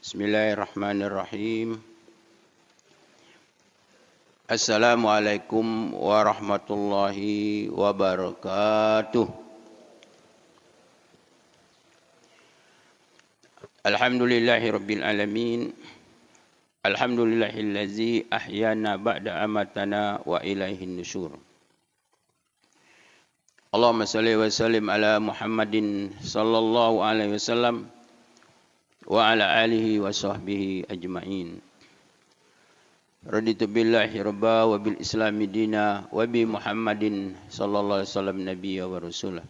Bismillahirrahmanirrahim. Assalamualaikum warahmatullahi wabarakatuh. Alhamdulillahi rabbil alamin. Alhamdulillahillazi ahyana ba'da amatana wa ilaihin nusyur. Allahumma salli wa sallim ala Muhammadin sallallahu alaihi wasallam wa ala alihi wa sahbihi ajma'in. Raditu billahi rabba wa bil islami dina wa bi Muhammadin sallallahu alaihi wasallam nabiyya wa rasulah.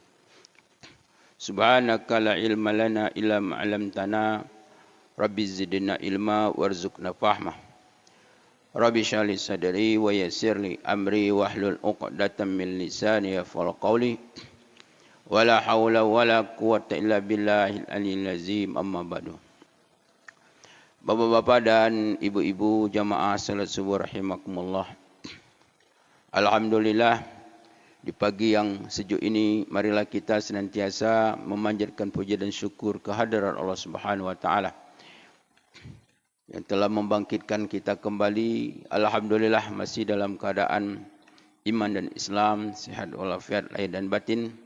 Subhanaka la ilma lana illa ma 'allamtana. Rabbi zidna ilma warzuqna fahma. Rabbi shrah li sadri wa yassir li amri wahlul 'uqdatam min lisani yafqahu qawli. Wala haula wala quwwata illa billahil aliyyil azim, amma ba'du. Bapak-bapak dan ibu-ibu jamaah salat subuh rahimakumullah. Alhamdulillah, di pagi yang sejuk ini marilah kita senantiasa memanjatkan puja dan syukur kehadirat Allah Subhanahu wa taala yang telah membangkitkan kita kembali. Alhamdulillah masih dalam keadaan iman dan Islam, sehat walafiat lahir dan batin.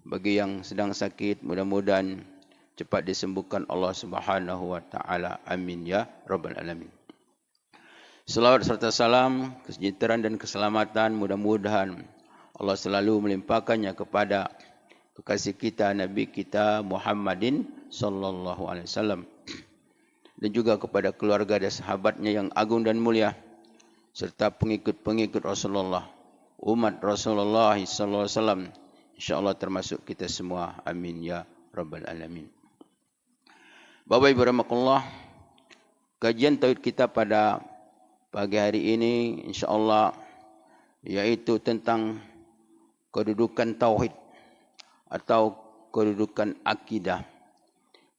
Bagi yang sedang sakit, mudah-mudahan cepat disembuhkan Allah Subhanahu wa taala. Amin ya rabbal alamin. Selawat serta salam, kesejahteraan dan keselamatan mudah-mudahan Allah selalu melimpahkannya kepada kekasih kita, Nabi kita Muhammadin sallallahu alaihi wasallam, dan juga kepada keluarga dan sahabatnya yang agung dan mulia, serta pengikut-pengikut Rasulullah, umat Rasulullah sallallahu alaihi wasallam, insyaallah termasuk kita semua. Amin ya rabbal alamin. Bapak Ibu rahimakumullah, kajian tauhid kita pada pagi hari ini insyaallah yaitu tentang kedudukan tauhid atau kedudukan akidah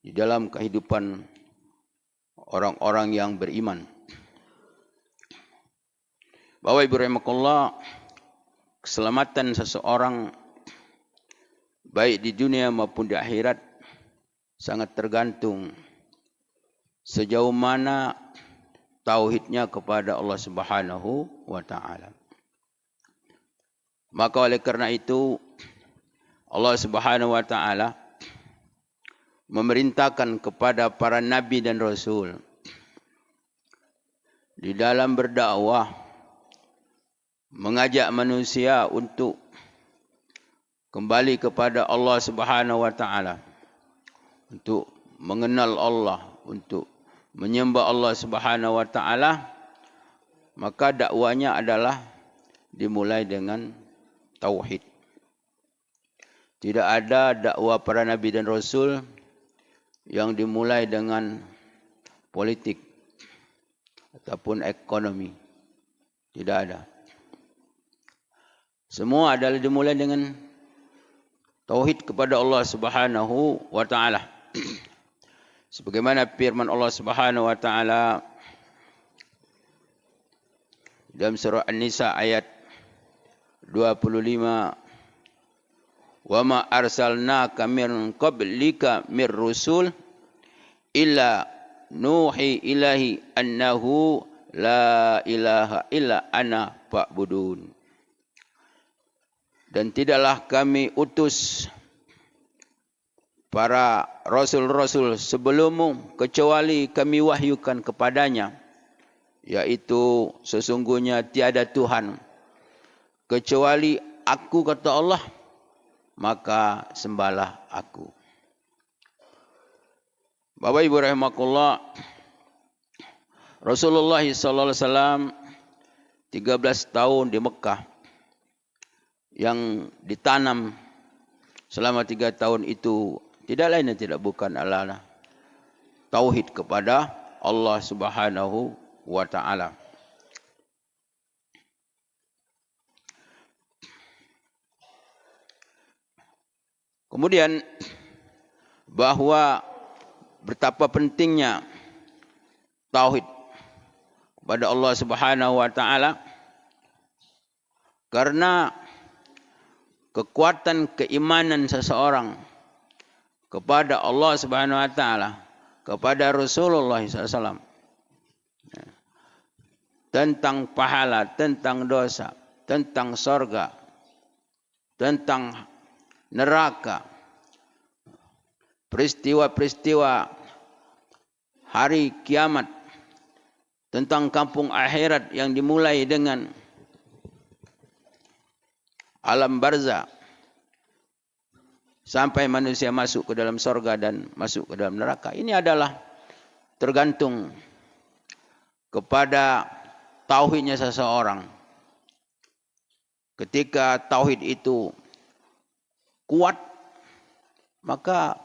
di dalam kehidupan orang-orang yang beriman. Bapak Ibu rahimakumullah, keselamatan seseorang baik di dunia maupun di akhirat sangat tergantung sejauh mana tauhidnya kepada Allah Subhanahu wa taala. Maka oleh karena itu Allah Subhanahu wa taala memerintahkan kepada para nabi dan rasul di dalam berdakwah, mengajak manusia untuk kembali kepada Allah Subhanahu wa taala, untuk mengenal Allah, untuk menyembah Allah Subhanahu wa taala. Maka dakwanya adalah dimulai dengan tauhid. Tidak ada dakwah para nabi dan rasul yang dimulai dengan politik ataupun ekonomi. Tidak ada. Semua adalah dimulai dengan tauhid kepada Allah Subhanahu wa taala. Sebagaimana firman Allah Subhanahu wa taala dalam surah An-Nisa ayat 25, "Wa ma arsalnaka min qablika mir rusul illa nuhi ilahi annahu la ilaha illa ana fa'budun." Dan tidaklah kami utus para rasul-rasul sebelummu kecuali kami wahyukan kepadanya, yaitu sesungguhnya tiada Tuhan kecuali aku, kata Allah, maka sembahlah aku. Bapak Ibu rahimakumullah, Rasulullah sallallahu alaihi wasallam 13 tahun di Mekah, yang ditanam selama 3 tahun itu tidak lain dan tidak bukan adalah tauhid kepada Allah Subhanahu wa taala. Kemudian bahwa betapa pentingnya tauhid kepada Allah Subhanahu wa taala, karena kekuatan keimanan seseorang kepada Allah Subhanahu wa taala, kepada Rasulullah SAW tentang pahala, tentang dosa, tentang sorga, tentang neraka, peristiwa-peristiwa hari kiamat, tentang kampung akhirat yang dimulai dengan alam barzah sampai manusia masuk ke dalam sorga dan masuk ke dalam neraka. Ini adalah tergantung kepada tauhidnya seseorang. Ketika tauhid itu kuat, maka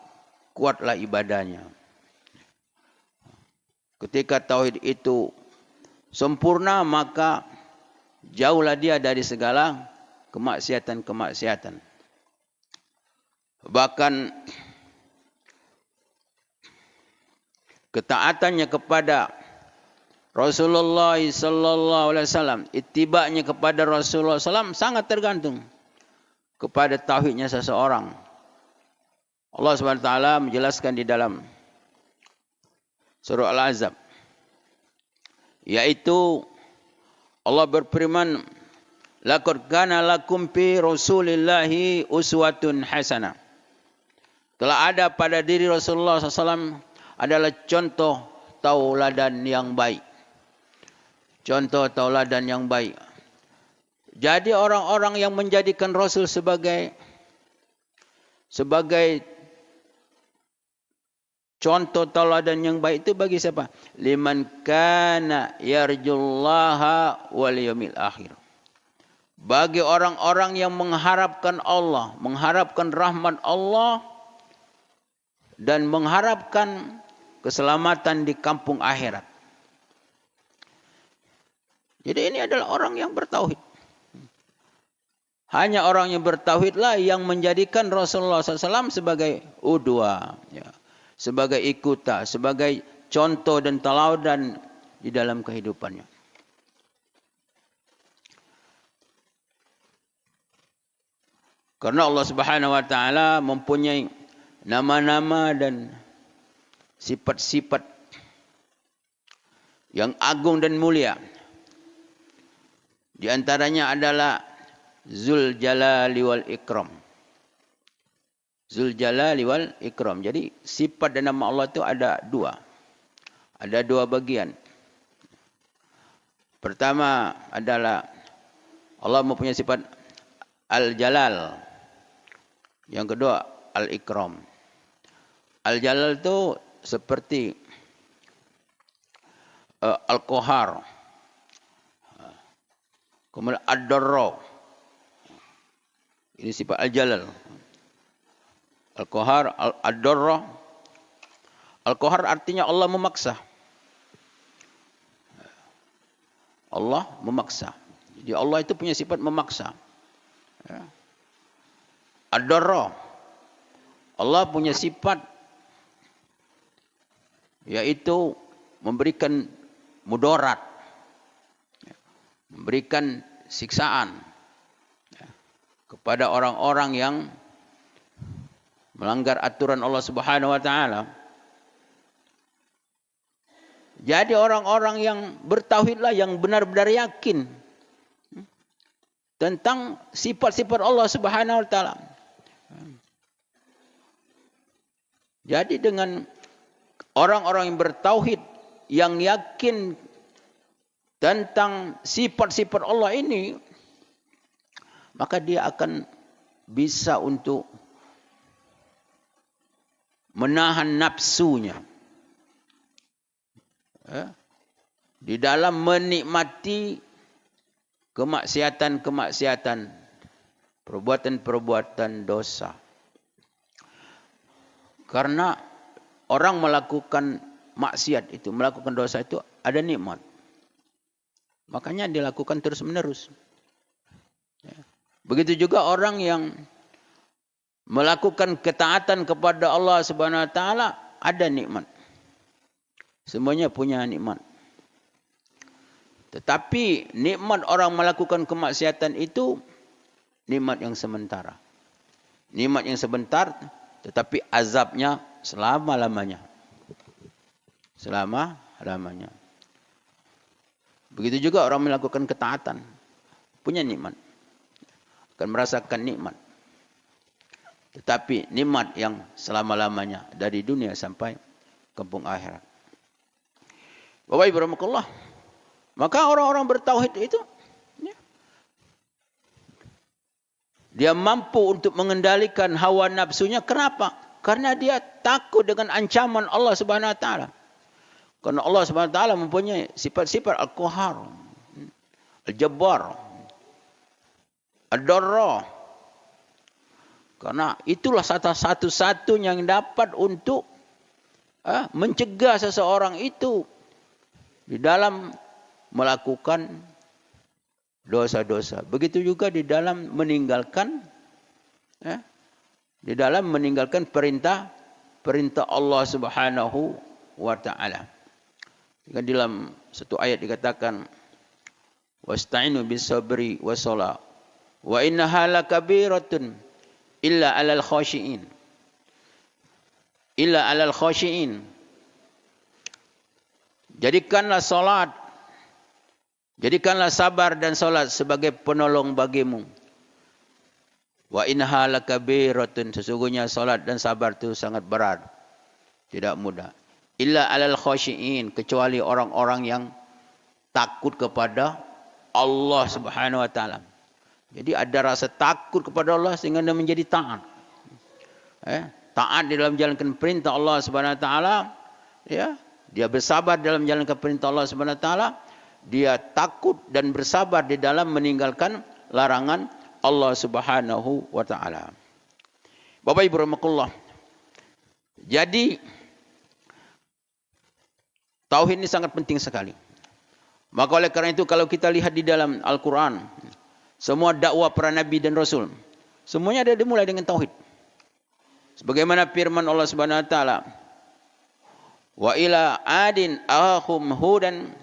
kuatlah ibadahnya. Ketika tauhid itu sempurna, maka jauhlah dia dari segala kemaksiatan-kemaksiatan. Bahkan ketaatannya kepada Rasulullah sallallahu alaihi wasallam, ittiba'nya kepada Rasulullah sallam sangat tergantung kepada tauhidnya seseorang. Allah Subhanahu wa taala menjelaskan di dalam surah Al-Ahzab, yaitu Allah berfirman, laqad kana lakum fi Rasulillahi uswatun hasanah. Telah ada pada diri Rasulullah SAW adalah contoh tauladan yang baik. Contoh tauladan yang baik. Jadi orang-orang yang menjadikan Rasul sebagai contoh tauladan yang baik itu bagi siapa? Liman kana yarjullaha wal yawmil akhir. Bagi orang-orang yang mengharapkan Allah, mengharapkan rahmat Allah, dan mengharapkan keselamatan di kampung akhirat. Jadi ini adalah orang yang bertauhid. Hanya orang yang bertauhidlah yang menjadikan Rasulullah SAW sebagai udwa, ya, sebagai ikuta, sebagai contoh dan teladan di dalam kehidupannya. Karena Allah Subhanahu wa taala mempunyai nama-nama dan sifat-sifat yang agung dan mulia. Di antaranya adalah Zul Jalali wal Ikram. Zul Jalali wal Ikram. Jadi sifat dan nama Allah itu ada dua. Ada dua bagian. Pertama adalah Allah mempunyai sifat Al-Jalal. Yang kedua Al-Ikram. Al-Jalal itu seperti Al-Qahar. Kemudian Ad-Darra. Ini sifat Al-Jalal. Al-Qahar, Ad-Darra. Al-Qahar artinya Allah memaksa. Allah memaksa. Jadi Allah itu punya sifat memaksa. Ad-Darra. Allah punya sifat yaitu memberikan mudarat, memberikan siksaan kepada orang-orang yang melanggar aturan Allah Subhanahu wa taala. Jadi orang-orang yang bertauhidlah yang benar-benar yakin tentang sifat-sifat Allah Subhanahu wa taala. Jadi dengan orang-orang yang bertauhid, yang yakin tentang sifat-sifat Allah ini, maka dia akan bisa untuk menahan nafsunya di dalam menikmati kemaksiatan-kemaksiatan, perbuatan-perbuatan dosa. Karena orang melakukan maksiat itu, melakukan dosa itu ada nikmat. Makanya dilakukan terus-menerus. Begitu juga orang yang melakukan ketaatan kepada Allah Subhanahu wa taala ada nikmat. Semuanya punya nikmat. Tetapi nikmat orang melakukan kemaksiatan itu nikmat yang sementara. Nikmat yang sebentar, tetapi azabnya selama-lamanya. selama-lamanya. Begitu juga orang melakukan ketaatan, punya nikmat, akan merasakan nikmat. Tetapi nikmat yang selama-lamanya dari dunia sampai kampung akhirat. Bapak Ibu rahimakumullah, maka orang-orang bertauhid itu dia mampu untuk mengendalikan hawa nafsunya. Kenapa? Karena dia takut dengan ancaman Allah Subhanahu wa taala. Karena Allah Subhanahu wa taala mempunyai sifat-sifat Al-Qahhar, Al-Jabbar, Ad-Darra. Karena itulah satu-satunya yang dapat untuk mencegah seseorang itu di dalam melakukan dosa-dosa. Begitu juga di dalam meninggalkan perintah Allah Subhanahu wa taala. Di dalam satu ayat dikatakan wasta'inu bis-sabri was-shalah wa innaha lakabiratun illa 'alal khashiin. Illa 'alal khashiin. Jadikanlah sabar dan salat sebagai penolong bagimu. Wa innaha lakabiratun, sesungguhnya salat dan sabar itu sangat berat, tidak mudah. Illa 'alal khashiin, kecuali orang-orang yang takut kepada Allah Subhanahu wa taala. Jadi ada rasa takut kepada Allah sehingga dia menjadi taat. Taat di dalam menjalankan perintah Allah Subhanahu wa taala, ya. Dia bersabar dalam menjalankan perintah Allah Subhanahu wa taala, dia takut dan bersabar di dalam meninggalkan larangan Allah Subhanahu wa taala. Bapak Ibu rahimakumullah. Jadi tauhid ini sangat penting sekali. Maka oleh karena itu kalau kita lihat di dalam Al-Quran, semua dakwah para nabi dan rasul, semuanya ada dimulai dengan tauhid. Sebagaimana firman Allah Subhanahu wa taala, wa ila adin akhum hudan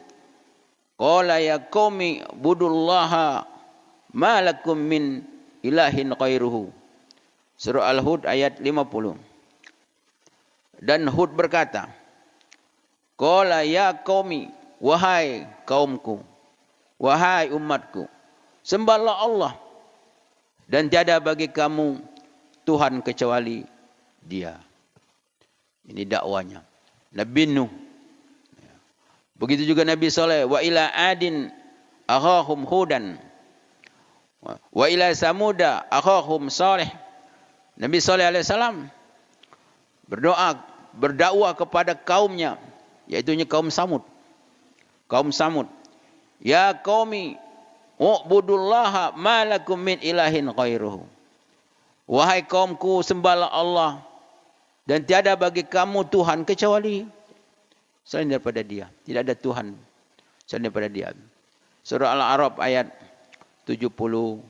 qala ya qaumi budullaha ma lakum min ilahin ghairuhu. Surah Al-Hud ayat 50. Dan Hud berkata, qala ya qaumi, wahai kaumku, wahai umatku, sembahlah Allah dan tiada bagi kamu Tuhan kecuali Dia. Ini dakwanya Nabi Nuh. Begitu juga Nabi Saleh, wa ila adin akhahum hudan wa ila samuda akhahum salih. Nabi Saleh alaihissalam berdakwah kepada kaumnya, yaitu kaum Samud. Kaum Samud. Ya qaumi u'budullaha ma lakum min ilahin ghairuhu. Wahai kaumku, sembahlah Allah dan tiada bagi kamu Tuhan kecuali selain daripada Dia. Tidak ada Tuhan selain daripada Dia. Surah Al-A'raf ayat 72.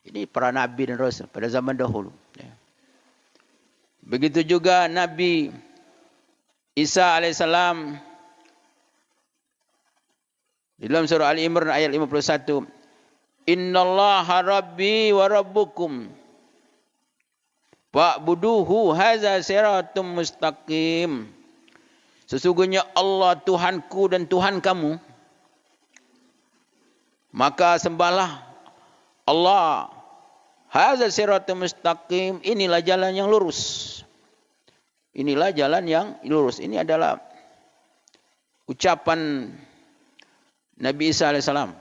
Ini para nabi dan rasul pada zaman dahulu. Begitu juga Nabi Isa alaihissalam di dalam surah Al-Imran ayat 51, innallaha rabbi wa rabbukum fa'buduhu hadza siratum mustaqim. Sesungguhnya Allah Tuhanku dan Tuhan kamu, maka sembahlah Allah. Hadza siratum mustaqim, inilah jalan yang lurus. Inilah jalan yang lurus. Ini adalah ucapan Nabi Isa alaihissalam.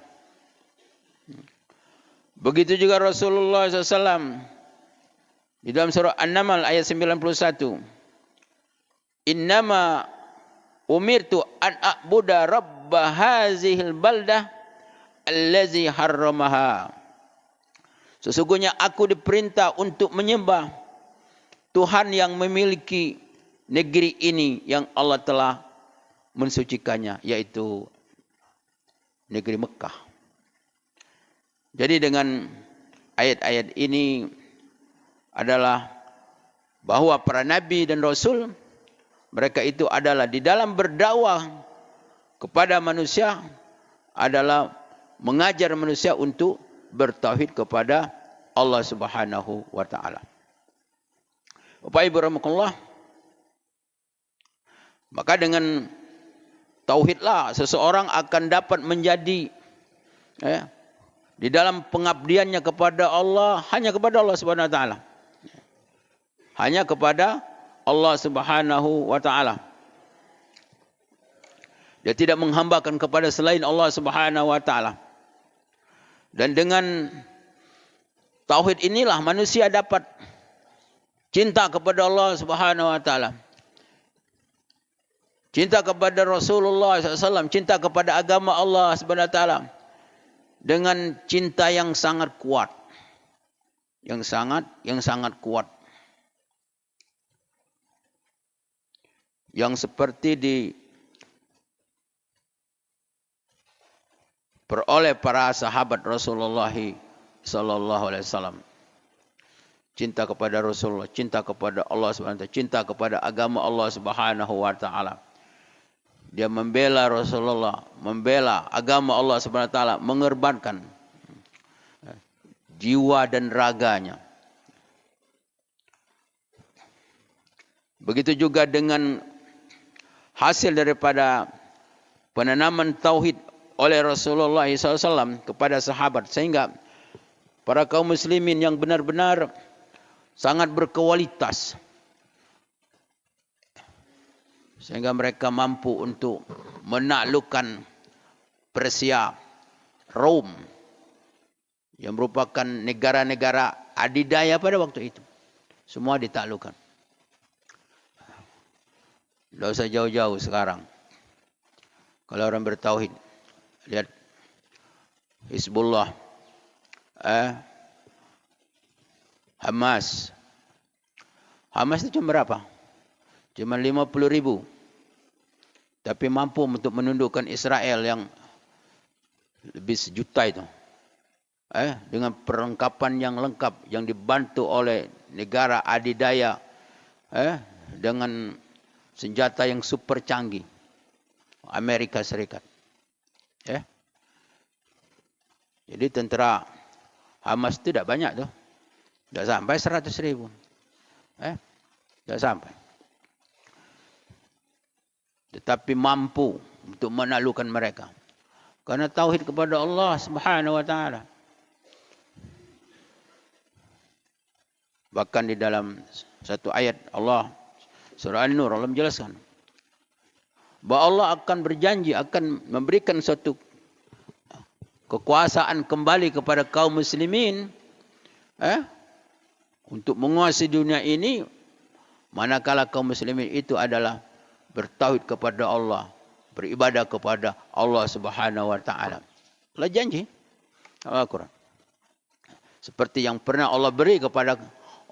Begitu juga Rasulullah SAW di dalam surah An-Naml ayat 91. Innama umirtu an a'buda rabba hazihil baldah allazi harramaha. Sesungguhnya aku diperintah untuk menyembah Tuhan yang memiliki negeri ini yang Allah telah mensucikannya, yaitu negeri Mekah. Jadi dengan ayat-ayat ini adalah bahwa para nabi dan rasul, mereka itu adalah di dalam berdakwah kepada manusia adalah mengajar manusia untuk bertauhid kepada Allah Subhanahu wa taala. Bapak Ibu rahimakumullah, Maka dengan tauhidlah seseorang akan dapat menjadi di dalam pengabdiannya kepada Allah, hanya kepada Allah Subhanahu wa taala. Hanya kepada Allah Subhanahu wa taala. Dia tidak menghambakan kepada selain Allah Subhanahu wa taala. Dan dengan tauhid inilah manusia dapat cinta kepada Allah Subhanahu wa taala. Cinta kepada Rasulullah SAW, cinta kepada agama Allah Subhanahu wa taala dengan cinta yang sangat kuat. Yang sangat kuat. Yang seperti diperoleh para sahabat Rasulullah sallallahu alaihi wasallam. Cinta kepada Rasulullah, cinta kepada Allah Subhanahu wa taala, cinta kepada agama Allah Subhanahu wa taala. Dia membela Rasulullah, membela agama Allah Subhanahu wa taala, mengorbankan jiwa dan raganya. Begitu juga dengan hasil daripada penanaman tauhid oleh Rasulullah SAW kepada sahabat, sehingga para kaum muslimin yang benar-benar sangat berkualitas, sehingga mereka mampu untuk menaklukkan Persia, Rom, yang merupakan negara-negara adidaya pada waktu itu. Semua ditaklukkan. Tidak usah jauh-jauh sekarang. Kalau orang bertauhid, lihat Hizbullah, Hamas. Hamas itu cuma berapa? Cuma 50.000. Tapi mampu untuk menundukkan Israel yang lebih sejuta itu. Dengan perlengkapan yang lengkap, yang dibantu oleh negara adidaya, dengan senjata yang super canggih, Amerika Serikat. Jadi tentera Hamas itu tidak banyak tuh. Tidak sampai 100.000. Tidak sampai. Tetapi mampu untuk menaklukkan mereka. Karena tauhid kepada Allah Subhanahu wa taala. Bahkan di dalam satu ayat Allah surah An-Nur, Allah menjelaskan bahwa Allah akan berjanji akan memberikan suatu kekuasaan kembali kepada kaum muslimin untuk menguasai dunia ini, manakala kaum muslimin itu adalah bertauhid kepada Allah, beribadah kepada Allah Subhanahu wa taala. Allah janji Al-Quran. Seperti yang pernah Allah beri kepada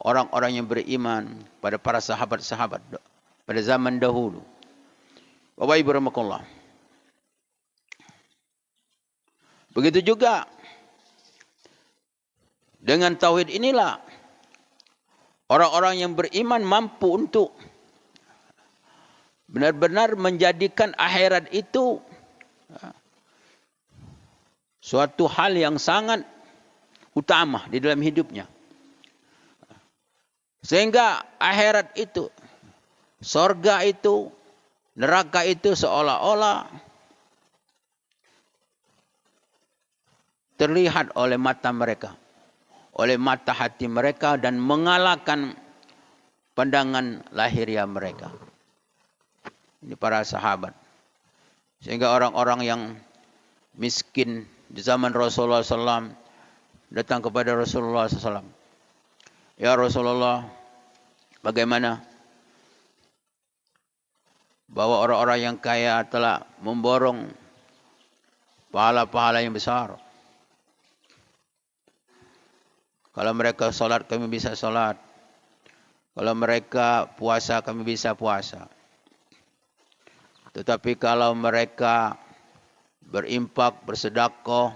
orang-orang yang beriman, pada para sahabat-sahabat pada zaman dahulu. Bapak Ibu rahimakumullah. Begitu juga dengan tauhid inilah orang-orang yang beriman mampu untuk benar-benar menjadikan akhirat itu suatu hal yang sangat utama di dalam hidupnya. Sehingga akhirat itu, surga itu, neraka itu seolah-olah terlihat oleh mata mereka, oleh mata hati mereka, dan mengalahkan pandangan lahiriah mereka. Ini para sahabat. Sehingga orang-orang yang miskin di zaman Rasulullah SAW datang kepada Rasulullah SAW. Ya Rasulullah, bagaimana bahwa orang-orang yang kaya telah memborong pahala-pahala yang besar. Kalau mereka solat, kami bisa solat. Kalau mereka puasa, kami bisa puasa. Tetapi kalau mereka berimpak, bersedekah,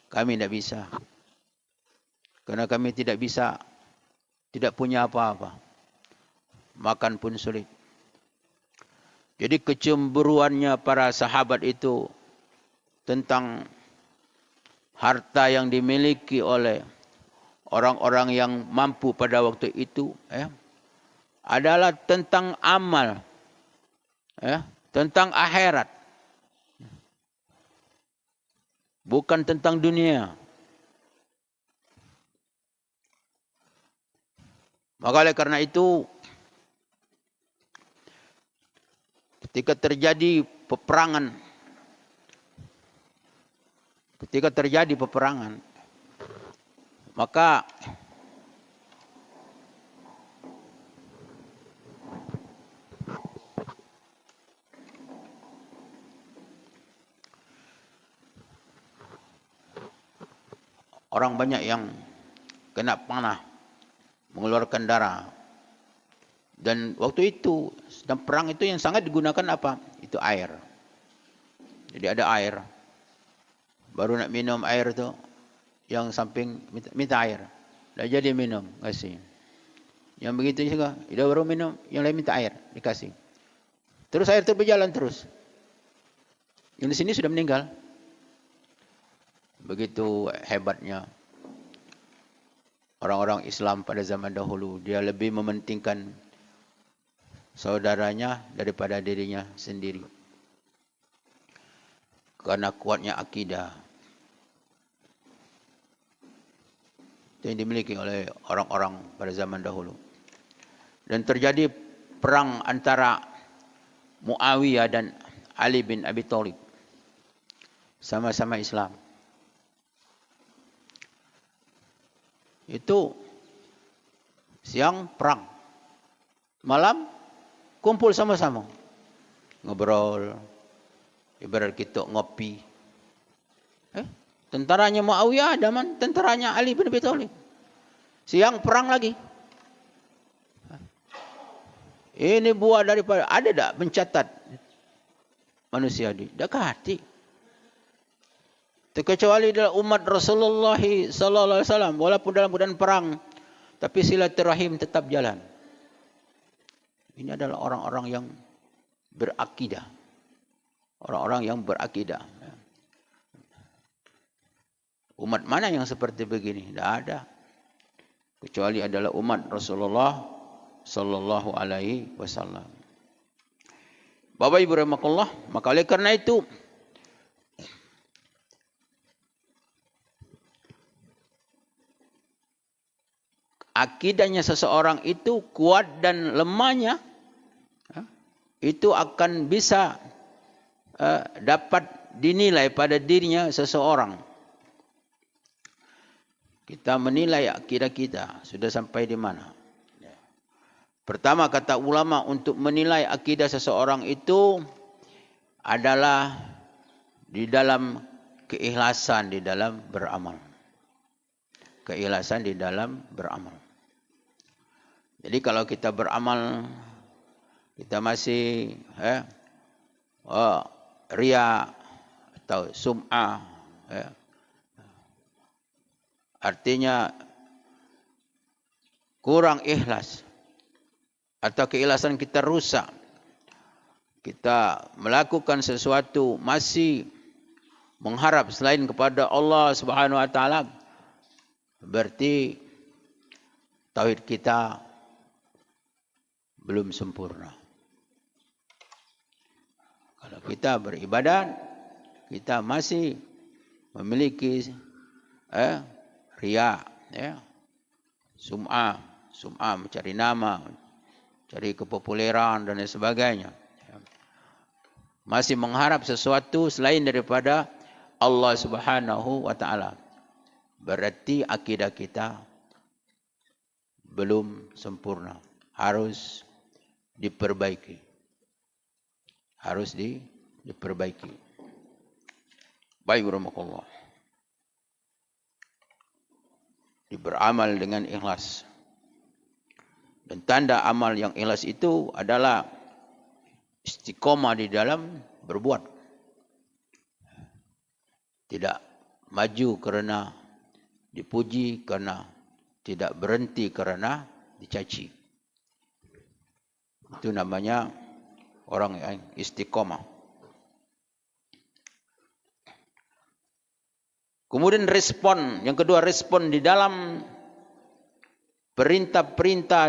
kami tidak bisa. Karena kami tidak bisa, tidak punya apa-apa. Makan pun sulit. Jadi kecemburuannya para sahabat itu tentang harta yang dimiliki oleh orang-orang yang mampu pada waktu itu adalah tentang amal tentang akhirat. Bukan tentang dunia. Maka oleh karena itu, ketika terjadi peperangan, maka orang banyak yang kena panah, mengeluarkan darah. Dan waktu itu, sedang perang itu yang sangat digunakan apa? Itu air. Jadi ada air. Baru nak minum air tu, yang samping minta air. Dah jadi minum, kasih. Yang begitu juga, dia baru minum, yang lain minta air, dikasih. Terus air itu berjalan terus. Yang di sini sudah meninggal. Begitu hebatnya orang-orang Islam pada zaman dahulu. Dia lebih mementingkan saudaranya daripada dirinya sendiri. Karena kuatnya akidah. Itu yang dimiliki oleh orang-orang pada zaman dahulu. Dan terjadi perang antara Muawiyah dan Ali bin Abi Thalib. Sama-sama Islam. Itu siang perang, malam kumpul sama-sama, ngobrol, ibarat kita ngopi. Tentaranya Muawiyah ada man, tentaranya Ali bin Abi Thalib. Siang perang lagi. Ini buah daripada, ada tak mencatat manusia di dekati. Terkecuali dalam umat Rasulullah sallallahu alaihi wasallam, walaupun dalam keadaan perang, tapi silaturahim tetap jalan. Ini adalah orang-orang yang berakidah. Orang-orang yang berakidah. Umat mana yang seperti begini? Tidak ada. Kecuali adalah umat Rasulullah sallallahu alaihi wasallam. Bapak Ibu rahimakumullah, maka oleh karena itu akidahnya seseorang itu kuat dan lemahnya itu akan bisa dapat dinilai pada dirinya seseorang. Kita menilai akidah kita sudah sampai di mana. Pertama kata ulama, untuk menilai akidah seseorang itu adalah di dalam keikhlasan di dalam beramal. Keikhlasan di dalam beramal. Jadi kalau kita beramal, kita masih riya atau sum'ah, artinya kurang ikhlas atau keikhlasan kita rusak, kita melakukan sesuatu masih mengharap selain kepada Allah Subhanahu wa taala, berarti tauhid kita belum sempurna. Kalau kita beribadat, kita masih memiliki riya, sum'ah, mencari nama, cari kepopuleran dan sebagainya. Masih mengharap sesuatu selain daripada Allah Subhanahu wa taala. Berarti akidah kita belum sempurna. Harus diperbaiki. Harus diperbaiki. Baik warahmatullah. Beramal dengan ikhlas. Dan tanda amal yang ikhlas itu adalah istiqomah di dalam berbuat. Tidak maju karena dipuji, karena tidak berhenti karena dicaci. Itu namanya orang yang istiqomah. Kemudian respon, yang kedua respon di dalam perintah-perintah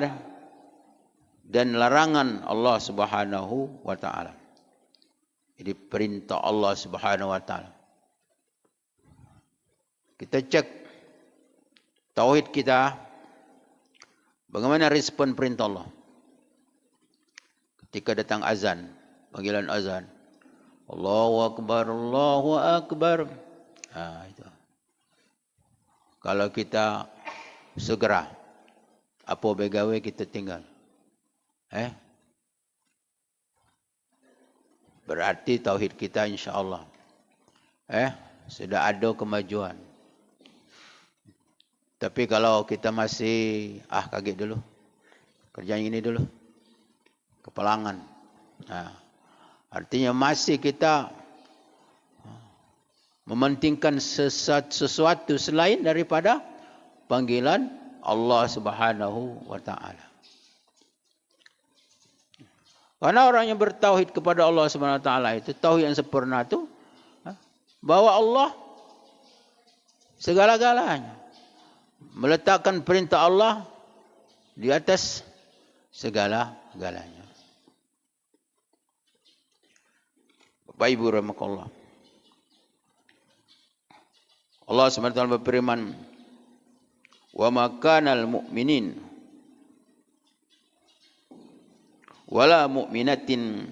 dan larangan Allah Subhanahu wa taala. Jadi perintah Allah Subhanahu wa taala. Kita cek tauhid kita, bagaimana respon perintah Allah. Ketika datang azan, panggilan azan, Allahu Akbar, Allahu Akbar. Itu. Kalau kita segera, apa begawe kita tinggal. Berarti tauhid kita insya-Allah sudah ada kemajuan. Tapi kalau kita masih kaget dulu, kerjaan ini dulu, kepelangan. Artinya masih kita mementingkan sesuatu selain daripada panggilan Allah Subhanahu wa taala. Karena orang yang bertauhid kepada Allah Subhanahu wa taala itu, tauhid yang sempurna itu, bahwa Allah segala-galanya, meletakkan perintah Allah di atas segala-galanya. Bapak Ibu rahimakumullah. Allah SWT berfirman, "Wa ma kana al-mu'minin wala mu'minatin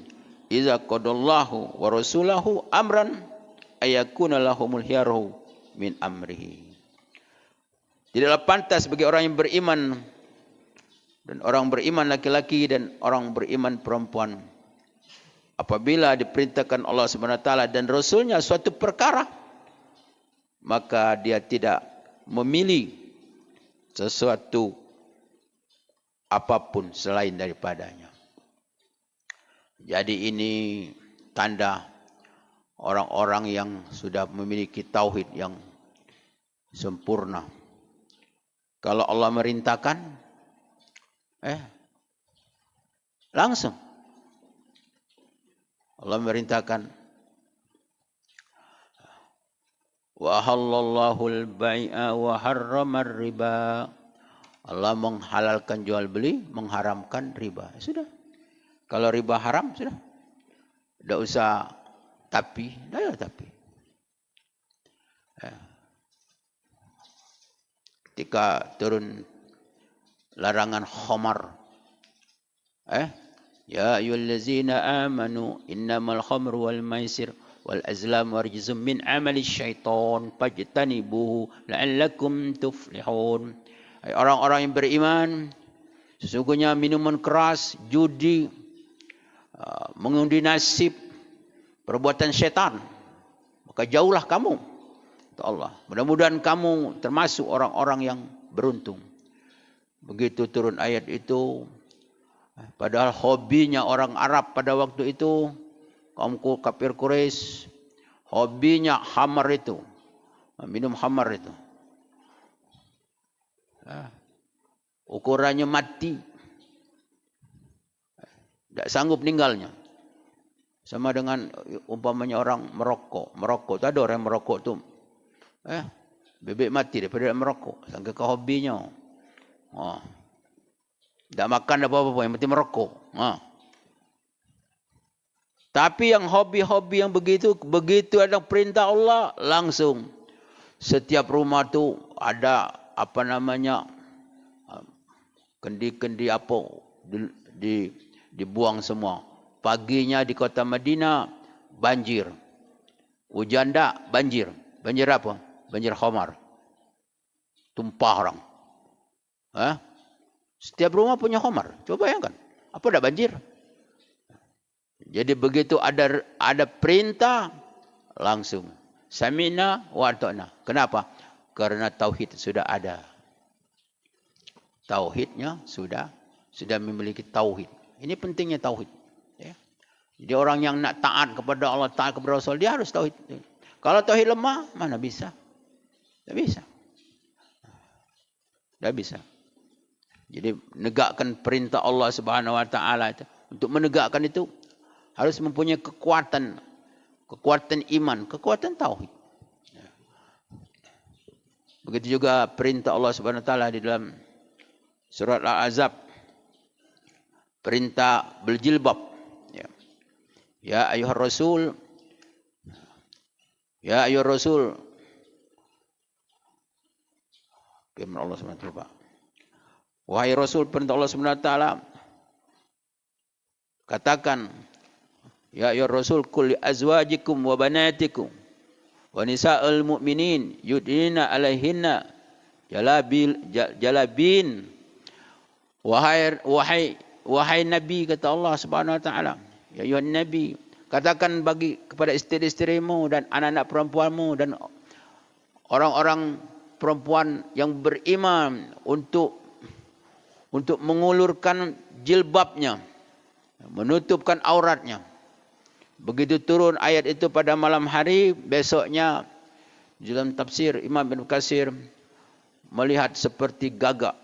idza qadallahu wa rasulahu amran ayakuna lahumul khiyaratu min amrihi." Tidaklah pantas bagi orang yang beriman, dan orang beriman laki-laki dan orang beriman perempuan, apabila diperintahkan Allah SWT dan Rasulnya suatu perkara, maka dia tidak memilih sesuatu apapun selain daripadanya. Jadi ini tanda orang-orang yang sudah memiliki tauhid yang sempurna. Kalau Allah merintahkan, langsung. Allah merintahkan, wa halallahu al-bai'a wa harramar riba. Allah menghalalkan jual beli, mengharamkan riba. Sudah. Kalau riba haram, sudah. Tidak usah tapi, tidak ada tapi. Ketika turun larangan khamar, ya ayyuhallazina amanu innamal khamru wal maisir wal azlam rijzum min amali syaitan fajtanibuhu la'allakum tuflihun. Orang-orang yang beriman, sesungguhnya minuman keras, judi, mengundi nasib, perbuatan syaitan, maka jauhlah kamu. Allah, mudah-mudahan kamu termasuk orang-orang yang beruntung. Begitu turun ayat itu, padahal hobinya orang Arab pada waktu itu, kaum kafir Quraisy, hobinya khamar itu, minum khamar itu. Ukurannya mati, tidak sanggup ninggalnya. Sama dengan umpamanya orang merokok. Merokok itu ada orang yang merokok itu, bebek mati daripada merokok. Sangka ke hobinya. Tak makan apa-apa, yang penting merokok. Tapi yang hobi-hobi yang begitu ada perintah Allah, langsung setiap rumah tu ada kendi-kendi apa dibuang semua. Paginya di kota Madinah banjir. Hujan tak? Banjir. Banjir apa? Banjir khamar. Tumpah orang. Setiap rumah punya khamar. Coba bayangkan. Apa dah banjir? Jadi begitu ada perintah, langsung sami'na wa ata'na. Kenapa? Karena tauhid sudah ada. Tauhidnya sudah memiliki tauhid. Ini pentingnya tauhid. Jadi orang yang nak taat kepada Allah, taat kepada Rasul, dia harus tauhid. Kalau tauhid lemah, mana bisa? Tak bisa. Tak bisa. Jadi menegakkan perintah Allah Subhanahu Wa Taala itu, untuk menegakkan itu harus mempunyai kekuatan iman, kekuatan tauhid. Begitu juga perintah Allah Subhanahu Wa Taala di dalam surat Al-Ahzab, perintah berjilbab. Ya. Ya ayuhar rasul, ya ayuhar rasul. Firman Allah SWT. Wahai Rasul, perintah Allah SWT, katakan, ya ayuhar rasul, qul li azwajikum wa banatikum wa nisa'il mu'minin yudnina alaihinna jalabin. Wahai Nabi, kata Allah Subhanahu wa taala, ya ayuhan Nabi, katakan bagi kepada isteri-isterimu dan anak-anak perempuanmu dan orang-orang perempuan yang beriman untuk mengulurkan jilbabnya, menutupkan auratnya. Begitu turun ayat itu pada malam hari, besoknya dalam tafsir Imam bin Katsir melihat seperti gagak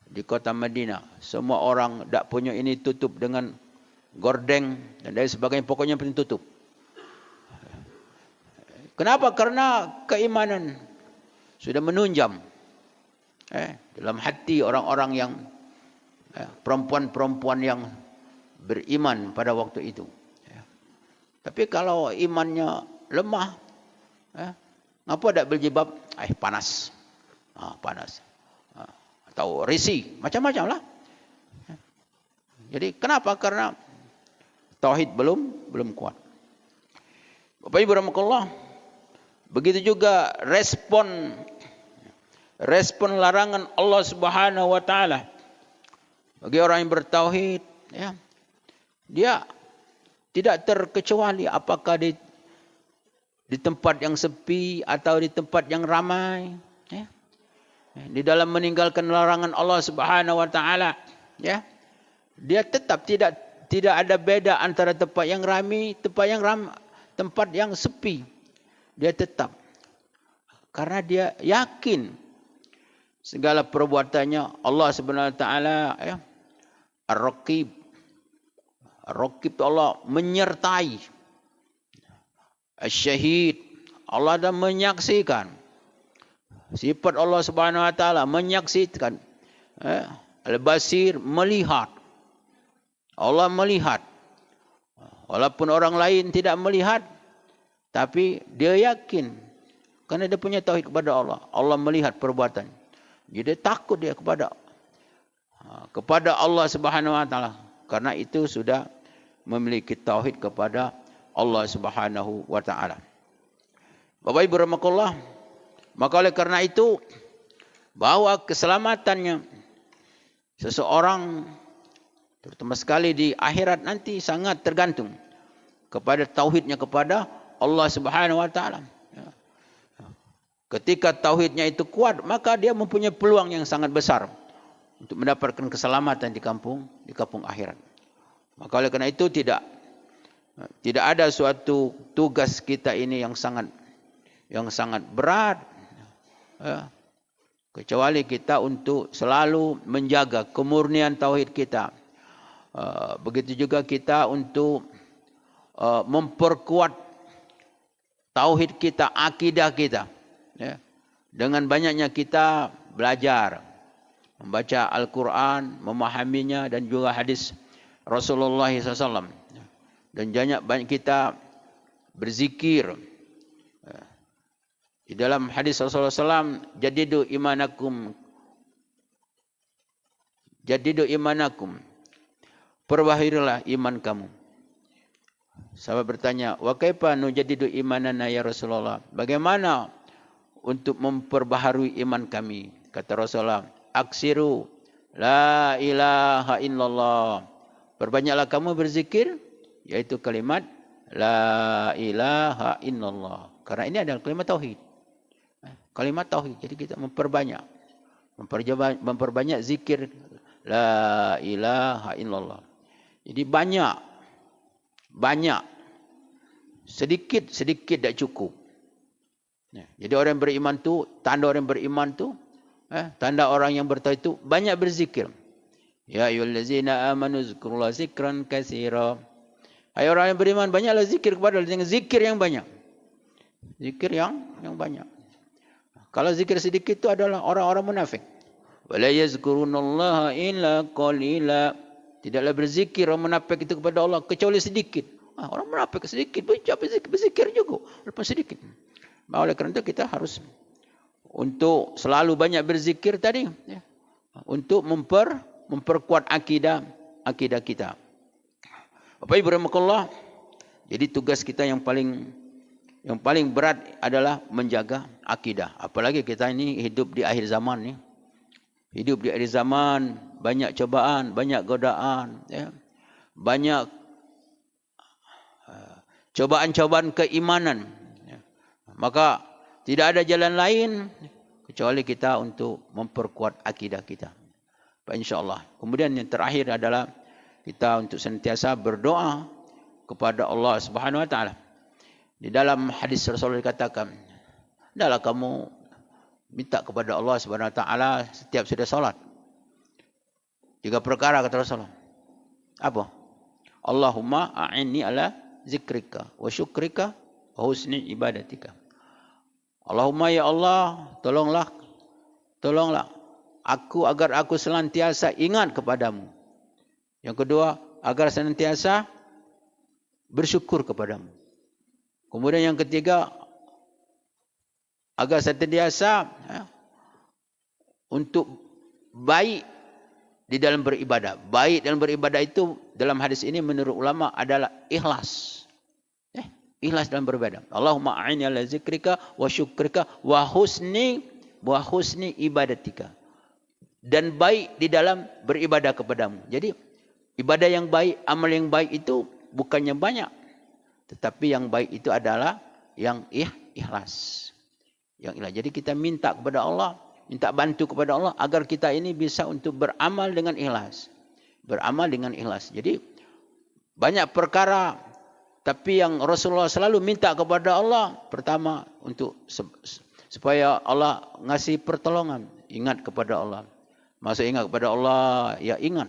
di kota Madinah. Semua orang tak punya ini tutup dengan gordeng dan lain sebagainya, pokoknya penting tutup. Kenapa? Karena keimanan sudah menunjam dalam hati orang-orang yang perempuan-perempuan yang beriman pada waktu itu. Tapi kalau imannya lemah, ngapa tak berjilbab? Panas. Panas. Atau risih, macam-macam lah. Jadi kenapa? Karena tauhid belum kuat. Bapak Ibu rahimakumullah, begitu juga respon larangan Allah Subhanahu wa taala bagi orang yang bertauhid, ya. Dia tidak terkecuali apakah di tempat yang sepi atau di tempat yang ramai, ya. Di dalam meninggalkan larangan Allah Subhanahu wa taala, ya. Dia tetap tidak ada beda antara tempat yang ramai, tempat yang sepi. Dia tetap, karena dia yakin segala perbuatannya Allah Subhanahu wa taala, ya. Ar-Raqib. Ar-Raqib itu Allah menyertai. Asy-Syahid, Allah dah menyaksikan. Sifat Allah Subhanahu wa taala menyaksikan. Al-Basir, melihat. Allah melihat. Walaupun orang lain tidak melihat, tapi dia yakin karena dia punya tauhid kepada Allah. Allah melihat perbuatan. Jadi takut dia kepada Allah Subhanahu wa taala. Karena itu sudah memiliki tauhid kepada Allah Subhanahu wa taala. Bapak Ibu rahimakumullah, maka oleh karena itu bahwa keselamatannya seseorang terutama sekali di akhirat nanti sangat tergantung kepada tauhidnya kepada Allah Subhanahu wa taala. Ketika tauhidnya itu kuat, maka dia mempunyai peluang yang sangat besar untuk mendapatkan keselamatan di kampung akhirat. Maka oleh karena itu tidak ada suatu tugas kita ini yang sangat berat, kecuali kita untuk selalu menjaga kemurnian tauhid kita. Begitu juga kita untuk memperkuat tauhid kita, akidah kita, ya. Dengan banyaknya kita belajar, membaca Al-Quran, memahaminya dan juga hadis Rasulullah SAW. Dan banyak kita berzikir. Di dalam hadis Rasulullah SAW, jadidu imanakum. Perbahirilah iman kamu. Sahabat bertanya, wa kaifa nujaddidu imanana ya Rasulullah? Bagaimana untuk memperbaharui iman kami? Kata Rasulullah, aksiru la ilaha illallah. Perbanyaklah kamu berzikir, yaitu kalimat la ilaha illallah. Karena ini adalah kalimat tauhid. Kalimat tauhid. Jadi kita memperbanyak zikir la ilaha illallah. Jadi banyak. Sedikit tak cukup. Jadi orang beriman tu, tanda orang beriman tu, tanda orang yang bertauhid itu banyak berzikir. Ya ayyuhallazina amanu zkurullaha zikran katsira. Hai orang yang beriman, banyaklah zikir kepada Allah dengan zikir yang banyak. Zikir yang banyak. Kalau zikir sedikit itu adalah orang-orang munafik. Wala yazkurunallaha illa qalila. Tidaklah berzikir orang munafik itu kepada Allah kecuali sedikit. Orang munafik sedikit, berzikir juga walaupun sedikit. Oleh kerana itu kita harus untuk selalu banyak berzikir tadi, ya, untuk memperkuat akidah kita. Bapak Ibu rahimakumullah, jadi tugas kita yang paling berat adalah menjaga akidah. Apalagi kita ini hidup di akhir zaman ni. Hidup di akhir zaman, banyak cobaan, banyak godaan, ya. Banyak cobaan-cobaan keimanan. Ya. Maka tidak ada jalan lain kecuali kita untuk memperkuat akidah kita. InsyaAllah. Kemudian yang terakhir adalah kita untuk sentiasa berdoa kepada Allah Subhanahu Wa Taala. Di dalam hadis Rasulullah dikatakan, hendaklah kamu minta kepada Allah Subhanahu Wa Taala setiap sudah salat. 3 perkara kata Rasulullah. Apa? Allahumma a'inni ala zikrika wa syukrika wa husni ibadatika. Allahumma ya Allah, tolonglah aku agar aku senantiasa ingat kepadamu. Yang kedua, agar senantiasa bersyukur kepadamu. Kemudian yang ketiga, agar senantiasa untuk baik di dalam beribadah. Baik dalam beribadah itu dalam hadis ini menurut ulama adalah ikhlas. Ikhlas dalam beribadah. Allahumma a'inni ala zikrika wa syukrika wa husni ibadatika. Dan baik di dalam beribadah kepadamu. Jadi ibadah yang baik, amal yang baik itu bukannya banyak. Tetapi yang baik itu adalah yang ikhlas. Yang ikhlas. Jadi kita minta kepada Allah, minta bantu kepada Allah agar kita ini bisa untuk beramal dengan ikhlas. Beramal dengan ikhlas. Jadi banyak perkara, tapi yang Rasulullah selalu minta kepada Allah, pertama untuk supaya Allah ngasih pertolongan. Ingat kepada Allah. Maksud ingat kepada Allah, ya ingat.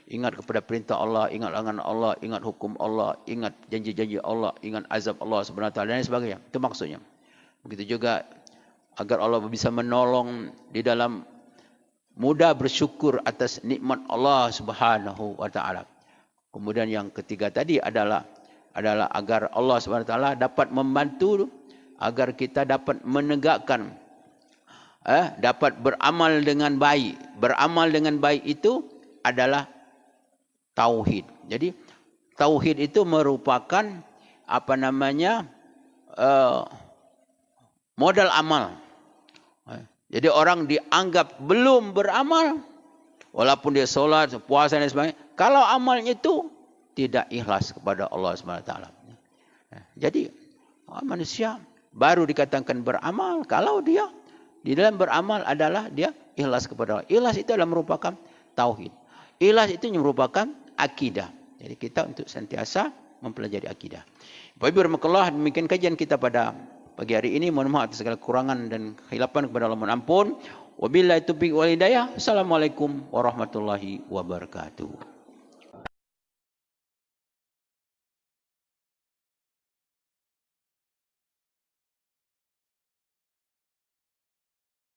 Ingat kepada perintah Allah, ingat larangan Allah, ingat hukum Allah, ingat janji-janji Allah, ingat azab Allah Subhanahu Wa Taala dan sebagainya. Itu maksudnya. Begitu juga agar Allah bisa menolong di dalam mudah bersyukur atas nikmat Allah Subhanahu Wa Taala. Kemudian yang ketiga tadi adalah agar Allah Subhanahu Wa Taala dapat membantu agar kita dapat menegakkan dapat beramal dengan baik. Beramal dengan baik itu adalah tauhid. Jadi tauhid itu merupakan modal amal. Jadi orang dianggap belum beramal walaupun dia solat, puasa dan sebagainya, kalau amalnya itu tidak ikhlas kepada Allah Subhanahu Wa Taala. Jadi manusia baru dikatakan beramal kalau dia di dalam beramal adalah dia ikhlas kepada Allah. Ikhlas itu adalah merupakan tauhid. Ikhlas itu merupakan akidah. Jadi kita untuk sentiasa mempelajari akidah. Bapak Ibu rahimakumullah, demikian kajian kita pada pagi hari ini. Mohon maaf atas segala kekurangan dan kehilapan kepada Allah, mohon ampun. Wabillahi taufiq wal hidayah. Assalamualaikum warahmatullahi wabarakatuh.